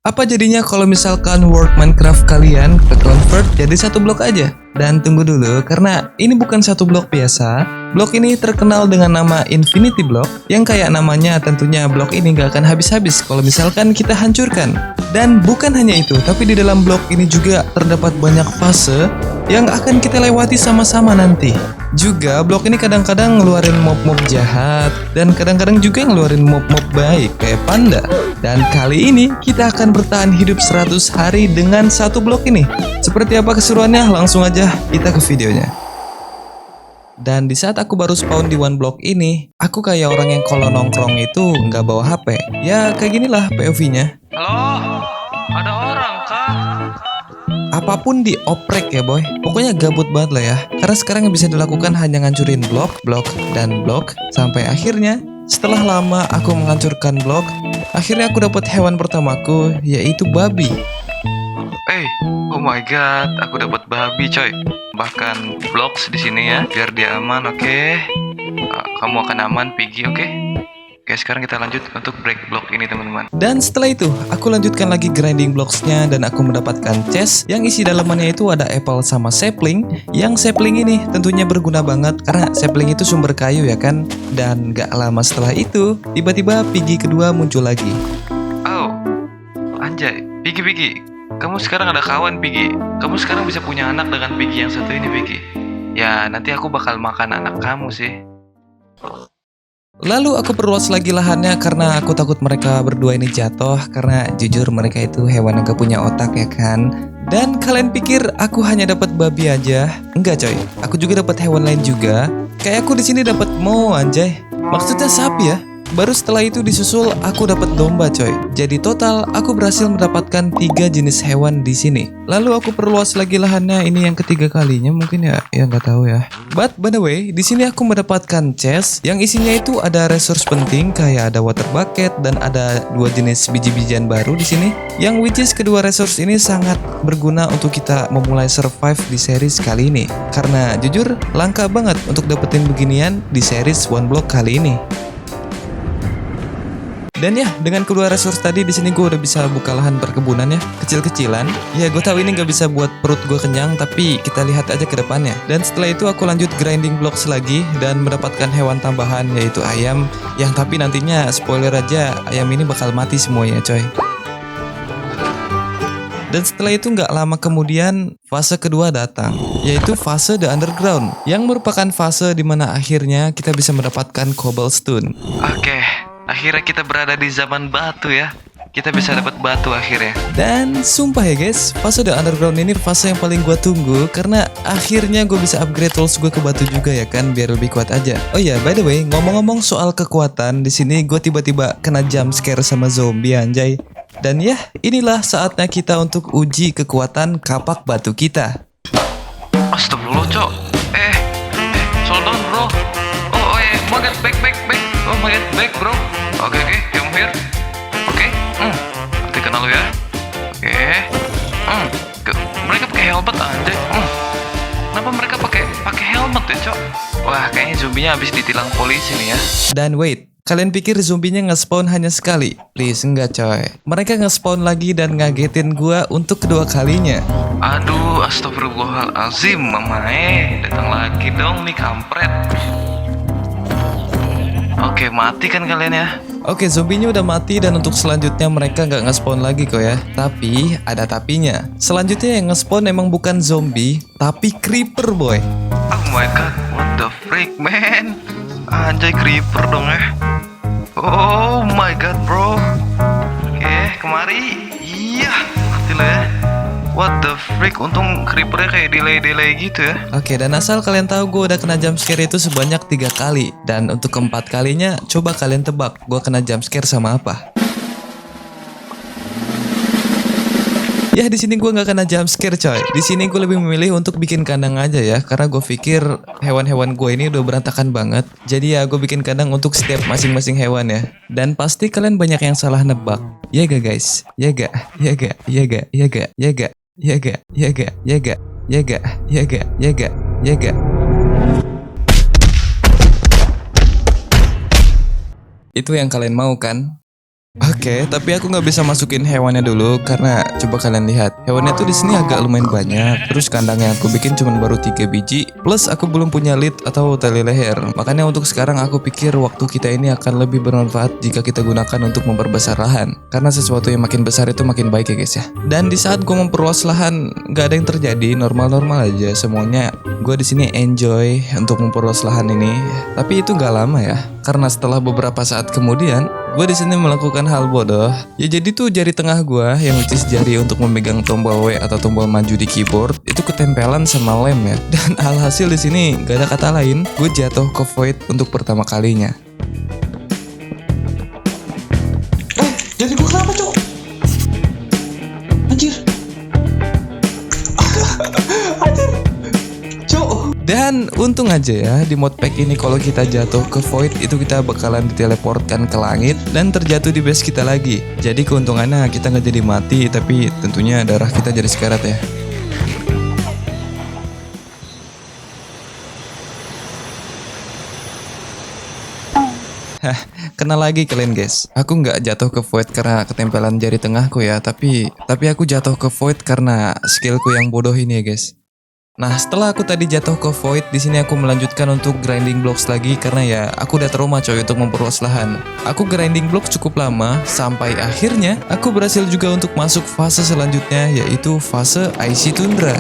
Apa jadinya kalau misalkan World Minecraft kalian ke convert jadi satu blok aja? Dan tunggu dulu, karena ini bukan satu blok biasa. Blok ini terkenal dengan nama Infinity Block, yang kayak namanya tentunya blok ini gak akan habis-habis kalau misalkan kita hancurkan. Dan bukan hanya itu, tapi di dalam blok ini juga terdapat banyak fase yang akan kita lewati sama-sama nanti. Juga blok ini kadang-kadang ngeluarin mob-mob jahat, dan kadang-kadang juga ngeluarin mob-mob baik kayak panda. Dan kali ini kita akan bertahan hidup 100 hari dengan satu blok ini. Seperti apa keseruannya? Langsung aja kita ke videonya. Dan di saat aku baru spawn di one block ini, aku kayak orang yang kalau nongkrong itu nggak bawa HP. Ya kayak ginilah POV-nya. Halo, ada orang kah? Apapun dioprek ya boy. Pokoknya gabut banget lah ya. Karena sekarang yang bisa dilakukan hanya ngancurin blok, dan blok. Sampai akhirnya, setelah lama aku menghancurkan blok, akhirnya aku dapat hewan pertamaku, yaitu babi. Oh my god, aku dapat babi coy. Bahkan blocks di sini ya, biar dia aman, oke? Kamu akan aman, Piggy, oke? Oke, sekarang kita lanjut untuk break block ini teman-teman. Dan setelah itu, aku lanjutkan lagi grinding blocks-nya dan aku mendapatkan chest yang isi dalamannya itu ada apple sama sapling. Yang sapling ini tentunya berguna banget karena sapling itu sumber kayu ya kan. Dan gak lama setelah itu, tiba-tiba Piggy kedua muncul lagi. Oh, anjay, Piggy. Kamu sekarang ada kawan, Piggy. Kamu sekarang bisa punya anak dengan Piggy yang satu ini, Piggy. Ya, nanti aku bakal makan anak kamu sih. Lalu aku perluas lagi lahannya karena aku takut mereka berdua ini jatuh. Karena jujur mereka itu hewan yang gak punya otak ya kan. Dan kalian pikir aku hanya dapat babi aja? Enggak coy, aku juga dapat hewan lain juga. Kayak aku di sini dapat anjay. Maksudnya sapi ya. Baru setelah itu disusul aku dapat domba coy. Jadi total aku berhasil mendapatkan 3 jenis hewan di sini. Lalu aku perluas lagi lahannya, ini yang ketiga kalinya mungkin ya nggak tahu ya. But by the way, di sini aku mendapatkan chest yang isinya itu ada resource penting kayak ada water bucket dan ada 2 jenis biji-bijian baru di sini. Yang which is kedua resource ini sangat berguna untuk kita memulai survive di series kali ini. Karena jujur langka banget untuk dapetin beginian di series one block kali ini. Dan ya, dengan kedua resource tadi di sini gue udah bisa buka lahan perkebunan ya, kecil-kecilan. Ya, gue tahu ini nggak bisa buat perut gue kenyang, tapi kita lihat aja ke depannya. Dan setelah itu aku lanjut grinding blocks lagi dan mendapatkan hewan tambahan yaitu ayam. Yang tapi nantinya spoiler aja, ayam ini bakal mati semuanya, coy. Dan setelah itu nggak lama kemudian fase kedua datang, yaitu fase The Underground, yang merupakan fase dimana akhirnya kita bisa mendapatkan cobblestone. Oke, akhirnya kita berada di zaman batu ya. Kita bisa dapat batu akhirnya. Dan sumpah ya guys, fase The Underground ini fase yang paling gue tunggu karena akhirnya gue bisa upgrade tools gue ke batu juga ya kan, biar lebih kuat aja. Oh ya, by the way, ngomong-ngomong soal kekuatan, di sini gue tiba-tiba kena jump scare sama zombie anjay. Dan ya, inilah saatnya kita untuk uji kekuatan kapak batu kita. Astagfirullah, Cok. Slow down, bro. Oh, my god, back. Oh my god, back, bro. Oke, come here. Oke, nanti kenal lu ya. Oke. Mereka pakai helmet anjay. Kenapa mereka pakai helmet ya, Cok? Wah, kayaknya zombinya habis ditilang polisi nih ya. Dan wait, kalian pikir zombinya nge-spawn hanya sekali? Please, enggak coy. Mereka nge-spawn lagi dan ngagetin gua untuk kedua kalinya. Aduh, astagfirullahalazim, mamae. Datang lagi dong nih kampret. Oke, mati kan kalian ya? Oke, zombinya udah mati dan untuk selanjutnya mereka nggak nge-spawn lagi kok ya. Tapi, ada tapinya. Selanjutnya yang nge-spawn emang bukan zombie, tapi creeper boy. Oh my god, what the freak man? Anjay, creeper dong ya. Oh my god, bro. Oke, kemari. Iya, mati lah ya. What the freak, untung creepernya kayak delay gitu ya. Oke, dan asal kalian tahu gue udah kena jump scare itu sebanyak 3 kali. Dan untuk keempat kalinya, coba kalian tebak gue kena jump scare sama apa. Ya, di sini gue nggak kena jump scare coy. Di sini gue lebih memilih untuk bikin kandang aja ya, karena gue pikir hewan-hewan gue ini udah berantakan banget. Jadi ya gue bikin kandang untuk setiap masing-masing hewan ya. Dan pasti kalian banyak yang salah nebak. Ya gak guys? Ya gak? Itu yang kalian mau kan? Oke, tapi aku nggak bisa masukin hewannya dulu karena coba kalian lihat, hewannya tuh di sini agak lumayan banyak. Terus kandangnya aku bikin cuma baru 3 biji, plus aku belum punya lid atau tali leher. Makanya untuk sekarang aku pikir waktu kita ini akan lebih bermanfaat jika kita gunakan untuk memperbesar lahan. Karena sesuatu yang makin besar itu makin baik ya guys ya. Dan di saat gue memperluas lahan, nggak ada yang terjadi, normal-normal aja semuanya. Gue di sini enjoy untuk memperluas lahan ini, tapi itu nggak lama ya. Karena setelah beberapa saat kemudian, gue di sini melakukan hal bodoh. Ya jadi tuh jari tengah gue yang which is jari untuk memegang tombol W atau tombol maju di keyboard itu ketempelan sama lem ya. Dan alhasil di sini gak ada kata lain, gue jatuh ke void untuk pertama kalinya. Jadi gue kenapa, Cok? Anjir. Anjir. Cok. Dan untung aja ya di mod pack ini kalau kita jatuh ke void itu kita bakalan diteleportkan ke langit dan terjatuh di base kita lagi. Jadi keuntungannya kita nggak jadi mati tapi tentunya darah kita jadi sekarat ya. Hah, kena lagi kalian guys. Aku nggak jatuh ke void karena ketempelan jari tengahku ya, tapi aku jatuh ke void karena skillku yang bodoh ini ya guys. Nah, setelah aku tadi jatuh ke void, di sini aku melanjutkan untuk grinding blocks lagi karena ya aku udah trauma coy untuk memperluas lahan. Aku grinding block cukup lama sampai akhirnya aku berhasil juga untuk masuk fase selanjutnya yaitu fase Icy Tundra.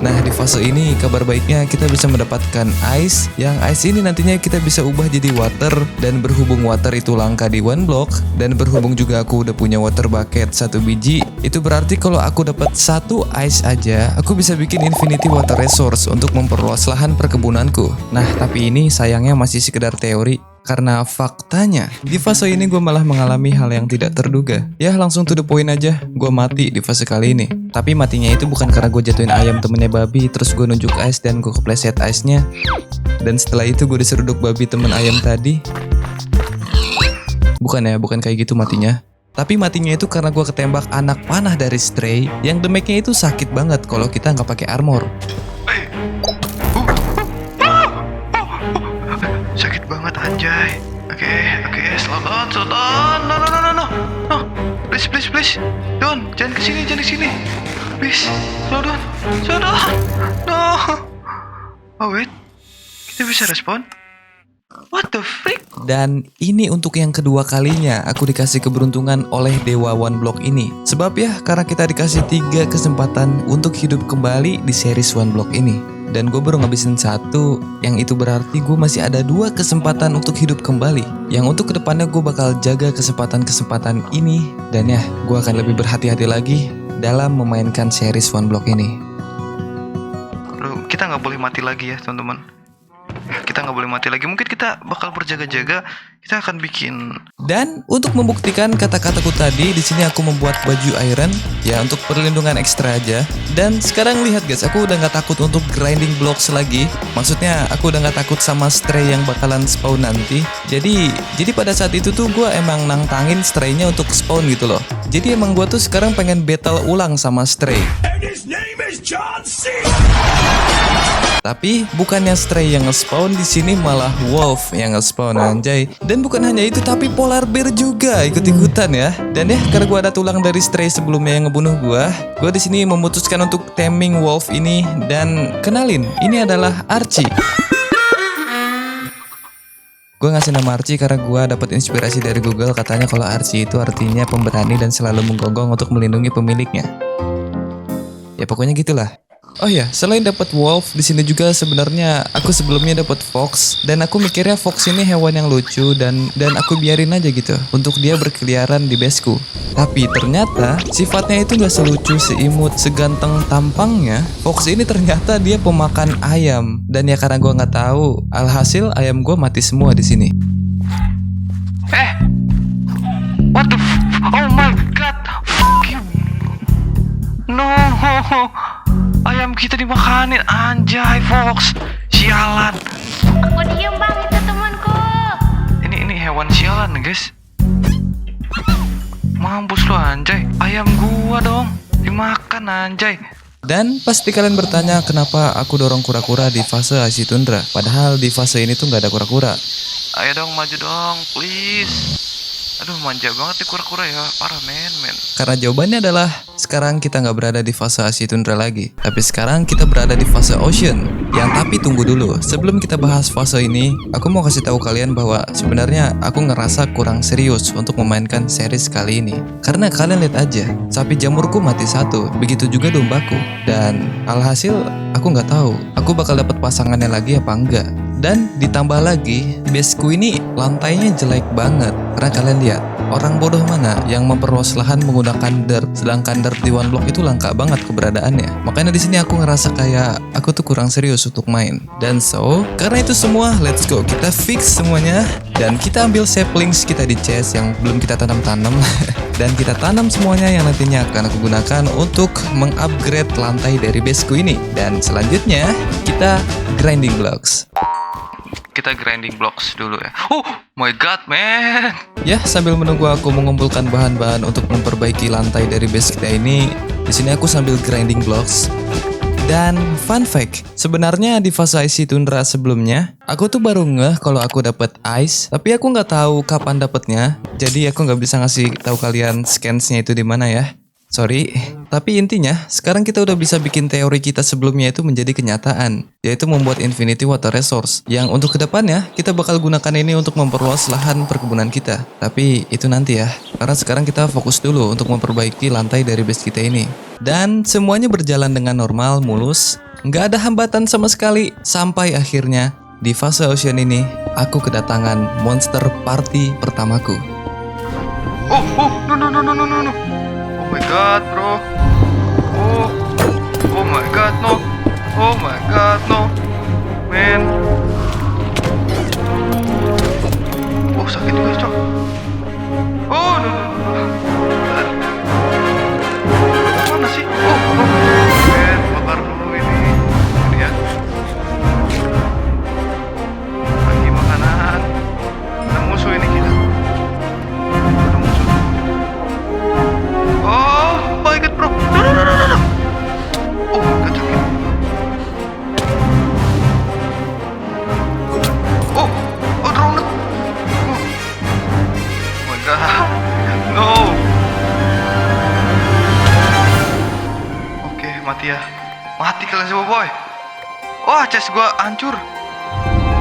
Nah, di fase ini kabar baiknya kita bisa mendapatkan ice, yang ice ini nantinya kita bisa ubah jadi water, dan berhubung water itu langka di one block, dan berhubung juga aku udah punya water bucket 1 biji, itu berarti kalau aku dapat 1 ice aja, aku bisa bikin infinity water resource untuk memperluas lahan perkebunanku. Nah, tapi ini sayangnya masih sekedar teori. Karena faktanya, di fase ini gue malah mengalami hal yang tidak terduga. Ya langsung to the point aja, gue mati di fase kali ini. Tapi matinya itu bukan karena gue jatuhin ayam temennya babi, terus gue nunjuk ice dan gue kepleset ice-nya. Dan setelah itu gue diseruduk babi temen ayam tadi. Bukan kayak gitu matinya. Tapi matinya itu karena gue ketembak anak panah dari Stray, yang damage-nya itu sakit banget kalau kita nggak pakai armor. Sakit banget anjay. Oke, slow down. No. Please. Don, jangan kesini. Please, slow down. No. Oh wait, kita bisa respon? What the freak? Dan ini untuk yang kedua kalinya aku dikasih keberuntungan oleh Dewa One Block ini. Sebab ya, karena kita dikasih 3 kesempatan untuk hidup kembali di series One Block ini. Dan gue baru ngabisin 1, yang itu berarti gue masih ada 2 kesempatan untuk hidup kembali. Yang untuk kedepannya gue bakal jaga kesempatan-kesempatan ini. Dan ya, gue akan lebih berhati-hati lagi dalam memainkan series One Block ini. Loh, kita nggak boleh mati lagi ya teman-teman. Kita nggak boleh mati lagi. Mungkin kita bakal berjaga-jaga. Kita akan bikin. Dan untuk membuktikan kata-kataku tadi, di sini aku membuat baju iron ya untuk perlindungan ekstra aja. Dan sekarang lihat guys, aku udah nggak takut untuk grinding blocks lagi. Maksudnya aku udah nggak takut sama stray yang bakalan spawn nanti. Jadi pada saat itu tuh gue emang nantangin straynya untuk spawn gitu loh. Jadi emang gue tuh sekarang pengen battle ulang sama stray. Tapi bukannya stray yang nge-spawn, di sini malah wolf yang nge-spawn anjay. Dan bukan hanya itu, tapi polar bear juga ikut-ikutan ya. Dan ya, karena gue ada tulang dari stray sebelumnya yang ngebunuh gue di sini memutuskan untuk taming wolf ini dan kenalin, ini adalah Archie. Gue ngasih nama Archie karena gue dapat inspirasi dari Google, katanya kalau Archie itu artinya pemberani dan selalu menggonggong untuk melindungi pemiliknya. Ya pokoknya gitulah. Oh ya, selain dapat wolf, di sini juga sebenarnya aku sebelumnya dapat fox, dan aku mikirnya fox ini hewan yang lucu dan aku biarin aja gitu untuk dia berkeliaran di baseku. Tapi ternyata sifatnya itu gak selucu, seimut, seganteng tampangnya. Fox ini ternyata dia pemakan ayam, dan ya karena gue nggak tahu, alhasil ayam gue mati semua di sini. What the oh my god, fuck you. No. Ayam kita dimakanin, anjay Fox, sialan. Aku diem bang, itu temanku. Ini hewan sialan guys. Mampus lu anjay, ayam gua dong dimakan anjay. Dan pasti kalian bertanya kenapa aku dorong kura-kura di fase Icy Tundra, padahal di fase ini tuh nggak ada kura-kura. Ayo dong, maju dong, please. Aduh, manja banget nih kura-kura ya. Parah, men. Karena jawabannya adalah sekarang kita nggak berada di fase Icy Tundra lagi, tapi sekarang kita berada di fase Ocean. Yang tapi tunggu dulu, sebelum kita bahas fase ini, aku mau kasih tahu kalian bahwa sebenarnya aku ngerasa kurang serius untuk memainkan series kali ini. Karena kalian lihat aja, sapi jamurku mati satu, begitu juga dombaku. Dan alhasil aku nggak tahu, aku bakal dapat pasangannya lagi apa enggak. Dan ditambah lagi, baseku ini lantainya jelek banget. Karena kalian lihat, orang bodoh mana yang memperluas lahan menggunakan dirt, sedangkan dirt di one block itu langka banget keberadaannya. Makanya di sini aku ngerasa kayak aku tuh kurang serius untuk main. Dan so, karena itu semua, let's go. Kita fix semuanya dan kita ambil saplings kita di chest yang belum kita tanam-tanam. Dan kita tanam semuanya yang nantinya akan aku gunakan untuk mengupgrade lantai dari baseku ini. Dan selanjutnya, kita grinding blocks. Kita grinding blocks dulu ya. Oh my god, man. Ya, sambil menunggu aku mengumpulkan bahan-bahan untuk memperbaiki lantai dari base kita ini, di sini aku sambil grinding blocks. Dan fun fact, sebenarnya di fase Icy Tundra sebelumnya, aku tuh baru ngeh kalau aku dapat ice, tapi aku nggak tahu kapan dapatnya. Jadi aku nggak bisa ngasih tahu kalian scansnya itu di mana ya. Sorry, tapi intinya sekarang kita udah bisa bikin teori kita sebelumnya itu menjadi kenyataan, yaitu membuat Infinity Water Resource, yang untuk kedepannya kita bakal gunakan ini untuk memperluas lahan perkebunan kita. Tapi itu nanti ya, karena sekarang kita fokus dulu untuk memperbaiki lantai dari base kita ini. Dan semuanya berjalan dengan normal, mulus, nggak ada hambatan sama sekali, sampai akhirnya di fase Ocean ini, aku kedatangan monster party pertamaku. No. Oh my god, bro. Oh my god, no. Oh my god, no. Man. Oh, sakit juga, cok. Oh, no. Mana sih? Oh. Man, bakar dulu ini. Ini ya. Lagi makanan. Ada musuh ini kita. Ada musuh. Oh my god, bro. No. Oh my god, sakit. Oh, drone. Oh my god. No. Oke, mati ya. Mati kalian semua, boy. Wah, chest gua hancur.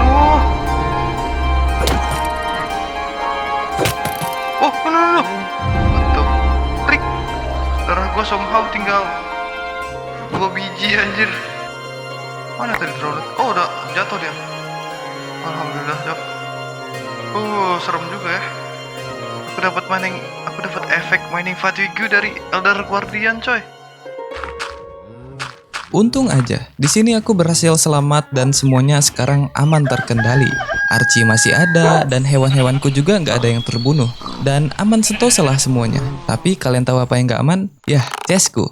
No. Oh, no. What the frick? Darah gua somehow tinggal 2 biji anjir. Mana tadi drone? Oh, udah jatuh dia. Alhamdulillah, Jok. Serem juga ya. Aku dapat efek mining fatigue dari Elder Guardian, coy. Untung aja, di sini aku berhasil selamat dan semuanya sekarang aman terkendali. Archie masih ada dan hewan-hewanku juga nggak ada yang terbunuh. Dan aman sentosa lah semuanya. Tapi kalian tahu apa yang nggak aman? Yah, chestku.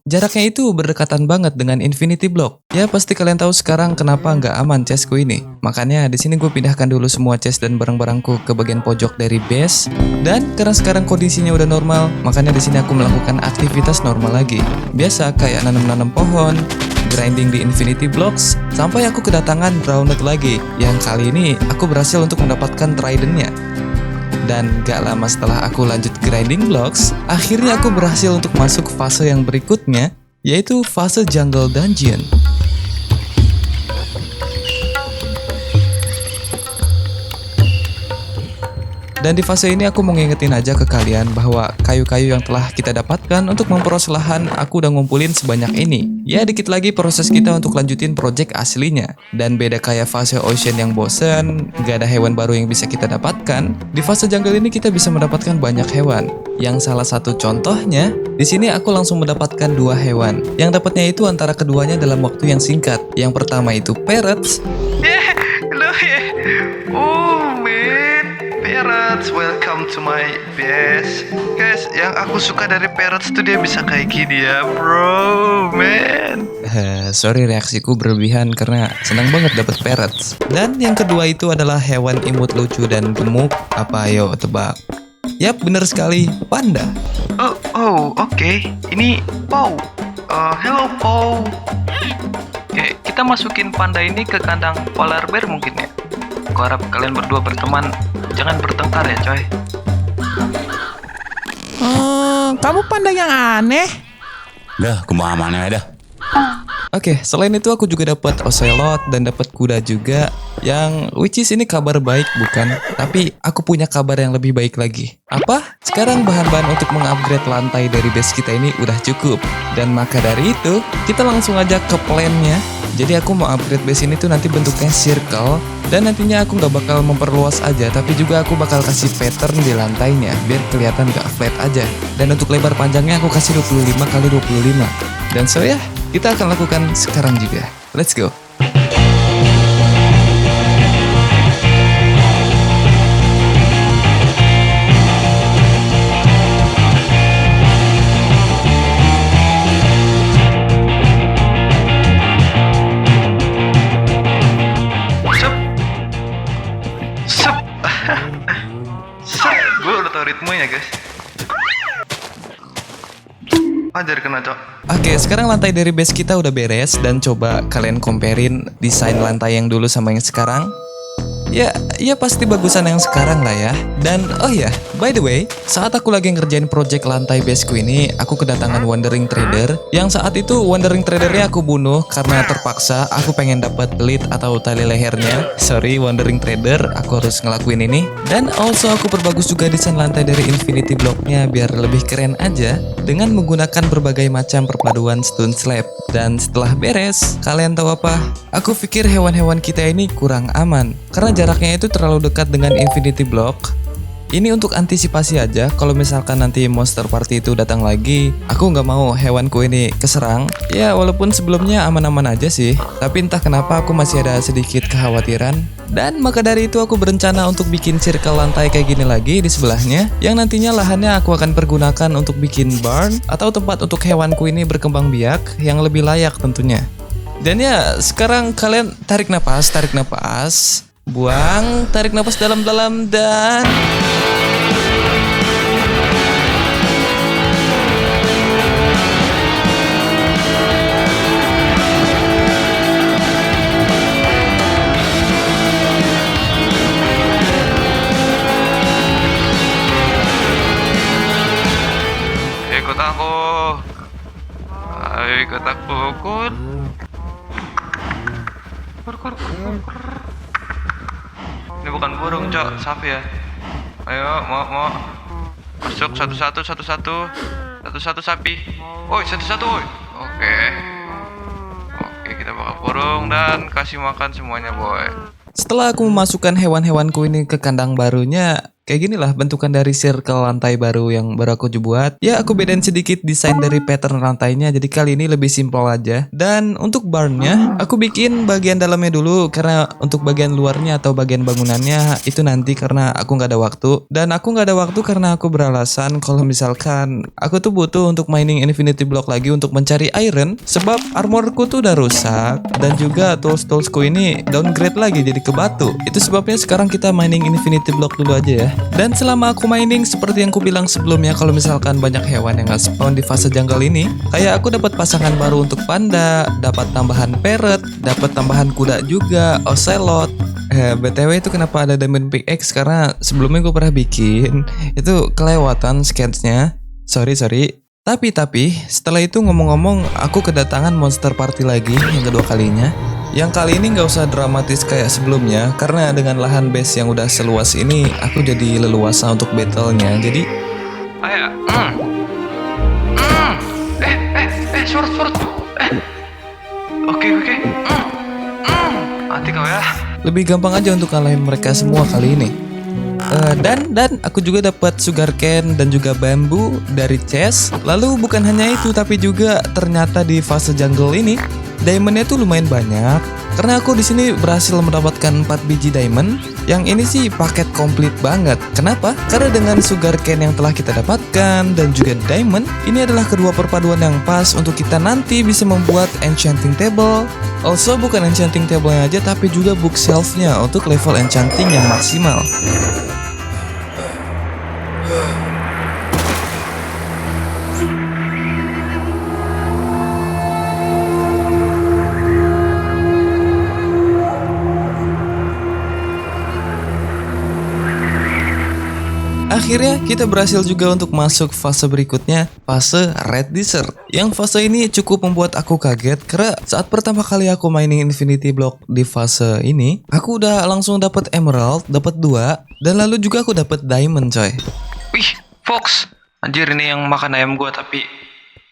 Jaraknya itu berdekatan banget dengan Infinity Block. Ya pasti kalian tahu sekarang kenapa nggak aman chestku ini. Makanya di sini gue pindahkan dulu semua chest dan barang-barangku ke bagian pojok dari base. Dan karena sekarang kondisinya udah normal, makanya di sini aku melakukan aktivitas normal lagi. Biasa kayak nanam-nanam pohon, grinding di Infinity Blocks, sampai aku kedatangan Drowned lagi. Yang kali ini aku berhasil untuk mendapatkan tridentnya. Dan gak lama setelah aku lanjut grinding blocks, akhirnya aku berhasil untuk masuk fase yang berikutnya, yaitu fase jungle dungeon. Dan di fase ini aku mau ngingetin aja ke kalian bahwa kayu-kayu yang telah kita dapatkan untuk memperluas lahan aku udah ngumpulin sebanyak ini. Ya dikit lagi proses kita untuk lanjutin project aslinya. Dan beda kayak fase Ocean yang bosen, gak ada hewan baru yang bisa kita dapatkan. Di fase jungle ini kita bisa mendapatkan banyak hewan. Yang salah satu contohnya, di sini aku langsung mendapatkan 2 hewan. Yang dapatnya itu antara keduanya dalam waktu yang singkat. Yang pertama itu parrots. Oh man, parrots, welcome to my base. Guys, yang aku suka dari parrots tuh dia bisa kayak gini ya, bro, man. Sorry reaksiku berlebihan karena senang banget dapat parrots. Dan yang kedua itu adalah hewan imut lucu dan gemuk. Apa ayo tebak? Yap, bener sekali, panda. Oke. Ini Pau. Hello Pau. Oke, kita masukin panda ini ke kandang polar bear mungkin ya. Aku harap kalian berdua berteman, jangan bertengkar ya coy. Kamu pandang yang aneh. Dah, kumaha mana dah. Oke, selain itu aku juga dapat ocelot dan dapat kuda juga. Yang which is ini kabar baik bukan? Tapi aku punya kabar yang lebih baik lagi. Apa? Sekarang bahan-bahan untuk mengupgrade lantai dari base kita ini udah cukup. Dan maka dari itu, kita langsung aja ke plan-nya. Jadi aku mau upgrade base ini tuh nanti bentuknya circle. Dan nantinya aku nggak bakal memperluas aja, tapi juga aku bakal kasih pattern di lantainya biar kelihatan gak flat aja. Dan untuk lebar panjangnya aku kasih 25 kali 25. Dan so ya, kita akan lakukan sekarang juga. Let's go. Sep. Sep. Gue udah tau ritmenya guys. Ajar kena cok. Oke, sekarang lantai dari base kita udah beres dan coba kalian comparein desain lantai yang dulu sama yang sekarang. Ya pasti bagusan yang sekarang lah ya. Dan oh ya, by the way, saat aku lagi ngerjain project lantai baseku ini, aku kedatangan Wandering Trader. Yang saat itu Wandering Tradernya aku bunuh karena terpaksa aku pengen dapat lead atau tali lehernya. Sorry Wandering Trader, aku harus ngelakuin ini. Dan also aku perbagus juga desain lantai dari Infinity Blocknya biar lebih keren aja dengan menggunakan berbagai macam perpaduan stone slab. Dan setelah beres, kalian tahu apa? Aku pikir hewan-hewan kita ini kurang aman karena jaraknya itu terlalu dekat dengan Infinity Block. Ini untuk antisipasi aja, kalau misalkan nanti monster party itu datang lagi, aku nggak mau hewanku ini keserang. Ya walaupun sebelumnya aman-aman aja sih, tapi entah kenapa aku masih ada sedikit kekhawatiran. Dan maka dari itu aku berencana untuk bikin circle lantai kayak gini lagi di sebelahnya, yang nantinya lahannya aku akan pergunakan untuk bikin barn atau tempat untuk hewanku ini berkembang biak yang lebih layak tentunya. Dan ya sekarang kalian tarik napas, buang, tarik napas dalam-dalam dan Ikut aku. Ayo ikut aku, Kun. Kur. Ini bukan burung, Cok. Sapi ya. Ayo, mau. Masuk satu-satu sapi. Woi, satu-satu, woi. Oke, kita bakal burung dan kasih makan semuanya, boy. setelah aku memasukkan hewan-hewanku ini ke kandang barunya, kayak ginilah bentukan dari circle lantai baru yang baru aku buat. Ya aku bedain sedikit desain dari pattern lantainya, jadi kali ini lebih simpel aja. Dan untuk barnnya, aku bikin bagian dalamnya dulu karena untuk bagian luarnya atau bagian bangunannya itu nanti karena aku nggak ada waktu. Dan aku nggak ada waktu karena aku beralasan kalau misalkan aku tuh butuh untuk mining Infinity Block lagi untuk mencari iron, sebab armorku tuh udah rusak dan juga toolsku ini downgrade lagi jadi ke batu. Itu sebabnya sekarang kita mining Infinity Block dulu aja ya. Dan selama aku mining, seperti yang aku bilang sebelumnya, kalau misalkan banyak hewan yang nggak spawn di fase jungle ini, kayak aku dapat pasangan baru untuk panda, dapat tambahan parrot, dapat tambahan kuda juga, ocelot. BTW itu kenapa ada diamond pickaxe? Karena sebelumnya gue pernah bikin, itu kelewatan sketchnya. Sorry. Tapi setelah itu ngomong-ngomong, aku kedatangan monster party lagi yang kedua kalinya. Yang kali ini nggak usah dramatis kayak sebelumnya, karena dengan lahan base yang udah seluas ini, aku jadi leluasa untuk battle-nya. Jadi, Ayo. Surut. Oke. Hati kau ya. lebih gampang aja untuk kalahin mereka semua kali ini. Dan aku juga dapat sugarcane dan juga bambu dari chest. Lalu bukan hanya itu, tapi juga ternyata di fase jungle ini diamondnya tuh lumayan banyak. Karena aku di sini berhasil mendapatkan 4 biji diamond. Yang ini sih paket komplit banget. Kenapa? Karena dengan sugarcane yang telah kita dapatkan dan juga diamond, ini adalah kedua perpaduan yang pas untuk kita nanti bisa membuat enchanting table. Also bukan enchanting table-nya aja, tapi juga bookshelf-nya untuk level enchanting yang maksimal. akhirnya kita berhasil juga untuk masuk fase berikutnya, fase Red Desert. Yang fase ini cukup membuat aku kaget karena saat pertama kali aku mainin Infinity Block di fase ini, aku udah langsung dapat Emerald, dapat 2, dan lalu juga aku dapat Diamond coy. Wih, Fox. Anjir, ini yang makan ayam gua, tapi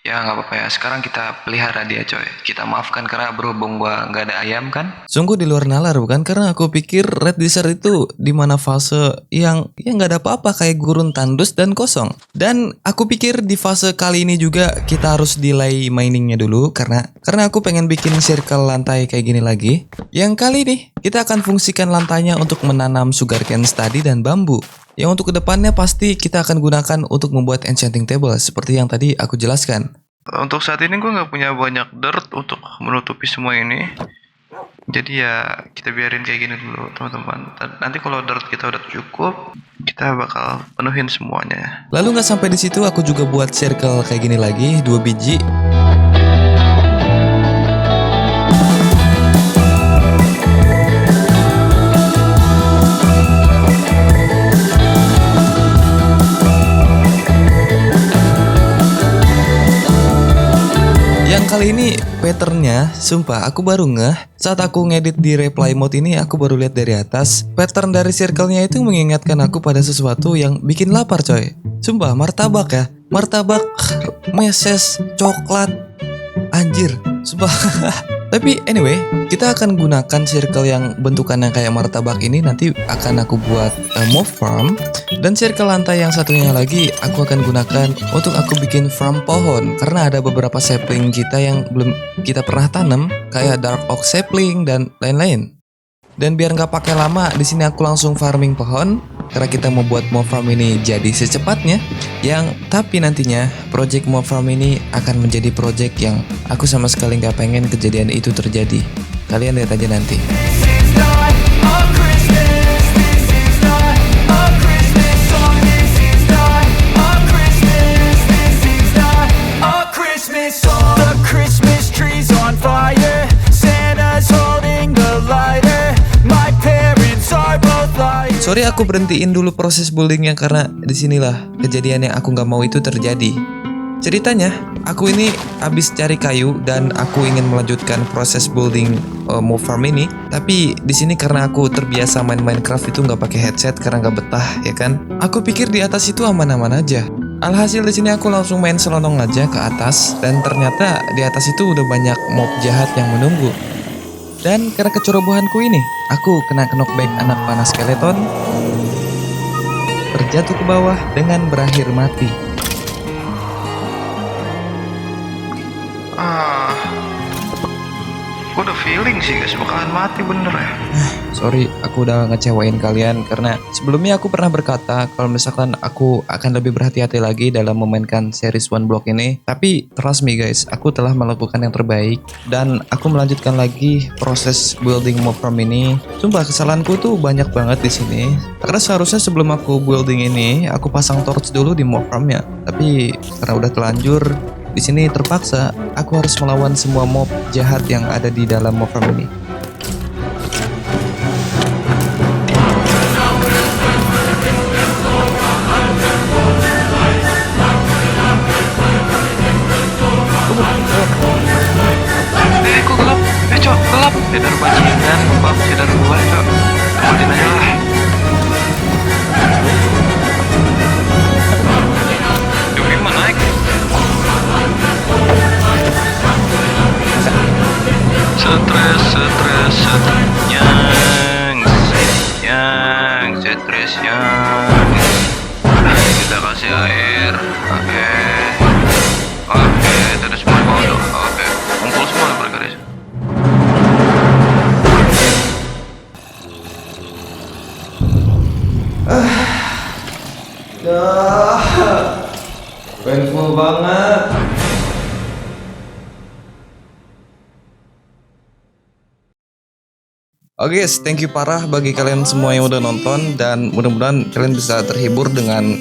ya nggak apa-apa ya. Sekarang kita pelihara dia coy. Kita maafkan karena berhubung gua nggak ada ayam kan. Sungguh di luar nalar bukan? Karena aku pikir Red Desert itu di mana fase yang ya nggak ada apa-apa kayak gurun tandus dan kosong. Dan aku pikir di fase kali ini juga kita harus delay miningnya dulu karena aku pengen bikin circle lantai kayak gini lagi. Yang kali ini kita akan fungsikan lantainya untuk menanam sugarcane tadi dan bambu. Yang untuk kedepannya pasti kita akan gunakan untuk membuat enchanting table seperti yang tadi aku jelaskan. Untuk saat ini gue nggak punya banyak dirt untuk menutupi semua ini. Jadi ya kita biarin kayak gini dulu teman-teman. Nanti kalau dirt kita udah cukup, kita bakal penuhin semuanya. Lalu nggak sampai di situ aku juga buat circle kayak gini lagi 2 biji. Yang kali ini patternnya, sumpah aku baru ngeh saat aku ngedit di replay mode ini, aku baru lihat dari atas pattern dari circle-nya itu mengingatkan aku pada sesuatu yang bikin lapar coy. Sumpah martabak ya, martabak, meses, coklat, anjir, sumpah. Tapi anyway, kita akan gunakan circle yang bentukannya kayak martabak ini. Nanti akan aku buat mob farm. Dan circle lantai yang satunya lagi aku akan gunakan untuk aku bikin farm pohon. Karena ada beberapa sapling kita yang belum kita pernah tanam, kayak dark oak sapling dan lain-lain. Dan biar nggak pakai lama, di sini aku langsung farming pohon. Karena kita mau buat mob farm ini jadi secepatnya. Tapi nantinya project mob farm ini akan menjadi project yang aku sama sekali nggak pengen kejadian itu terjadi. Kalian lihat aja nanti. Sorry aku berhentiin dulu proses buildingnya karena disinilah kejadian yang aku nggak mau itu terjadi. Ceritanya, aku ini habis cari kayu dan aku ingin melanjutkan proses building mob farm ini. Tapi di sini karena aku terbiasa main Minecraft itu nggak pakai headset karena nggak betah ya kan. Aku pikir di atas itu aman-aman aja. Alhasil di sini aku langsung main selonong aja ke atas dan ternyata di atas itu udah banyak mob jahat yang menunggu. Dan karena kecerobohanku ini, aku kena knockback anak panah skeleton, terjatuh ke bawah dengan berakhir mati. Gue udah feeling sih guys bakalan mati bener ya. Sorry, aku udah ngecewain kalian karena sebelumnya aku pernah berkata kalau misalkan aku akan lebih berhati-hati lagi dalam memainkan series One Block ini. Tapi trust me guys, aku telah melakukan yang terbaik dan aku melanjutkan lagi proses building mob farm ini. Sumpah kesalahanku tuh banyak banget di sini. Karena seharusnya sebelum aku building ini, aku pasang torch dulu di mob farmnya. Tapi karena udah telanjur, di sini terpaksa aku harus melawan semua mob jahat yang ada di dalam mob farm ini. Kok gelap? Cok, gelap. Cedar bajingan, bab cedar gua cok. Tempatin aja lah. Yuki mah naik. Stres, yang kita kasih air. Oke, tadi semua bodoh. Oke, kumpul semua mereka guys. Painful banget. Oke guys, thank you parah bagi kalian semua yang udah nonton dan mudah-mudahan kalian bisa terhibur dengan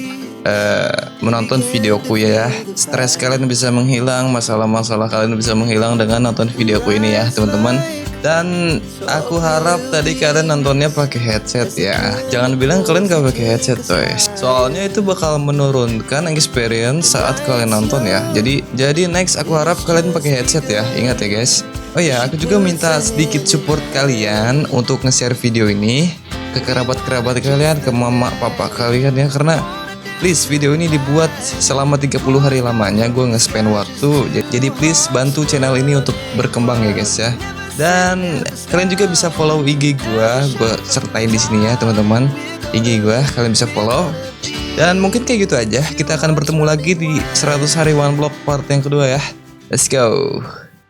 menonton videoku ya. Stres kalian bisa menghilang, masalah-masalah kalian bisa menghilang dengan nonton videoku ini ya teman-teman. Dan aku harap tadi kalian nontonnya pakai headset ya. Jangan bilang kalian gak pakai headset coy. Soalnya itu bakal menurunkan experience saat kalian nonton ya. Jadi next aku harap kalian pakai headset ya. Ingat ya guys. Oh ya, aku juga minta sedikit support kalian untuk nge-share video ini ke kerabat-kerabat kalian, ke mama papa kalian ya, karena please video ini dibuat selama 30 hari lamanya gue nge-spend waktu. Jadi please bantu channel ini untuk berkembang ya guys ya. Dan kalian juga bisa follow IG gue sertain di sini ya teman-teman. IG gue kalian bisa follow. Dan mungkin kayak gitu aja. Kita akan bertemu lagi di 100 hari One Block part yang kedua ya. Let's go.